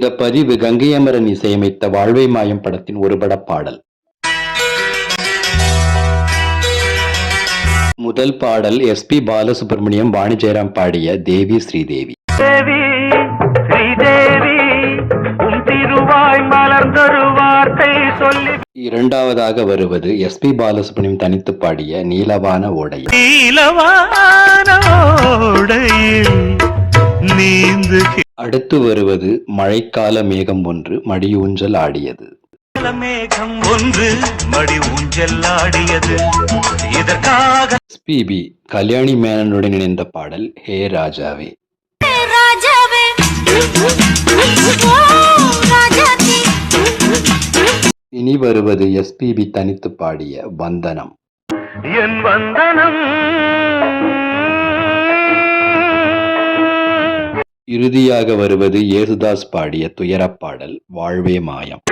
இந்த பதிவு கங்கை அமரன் இசையமைத்த வாழ்வை மாயம் படத்தின் ஒரு பட பாடல். முதல் பாடல் எஸ்.பி. பாலசுப்ரமணியம், வாணி ஜெயராம் பாடிய தேவி ஸ்ரீதேவி. இரண்டாவதாக வருவது எஸ்.பி. பாலசுப்ரமணியம் தனித்து பாடிய நீலவான ஓடை. அடுத்து வருவது மழைக்கால மேகம் ஒன்று மடியூஞ்சல் ஆடியது. எஸ்.பி.பி. கல்யாணி மேனனுடன் இணைந்த பாடல் ஹே ராஜாவே. இனி வருவது எஸ்.பி.பி. தனித்து பாடிய வந்தனம். என் வந்தனம். இறுதியாக வருவது யேசுதாஸ் பாடிய துயரப்பாடல் வாழ்வே மாயம்.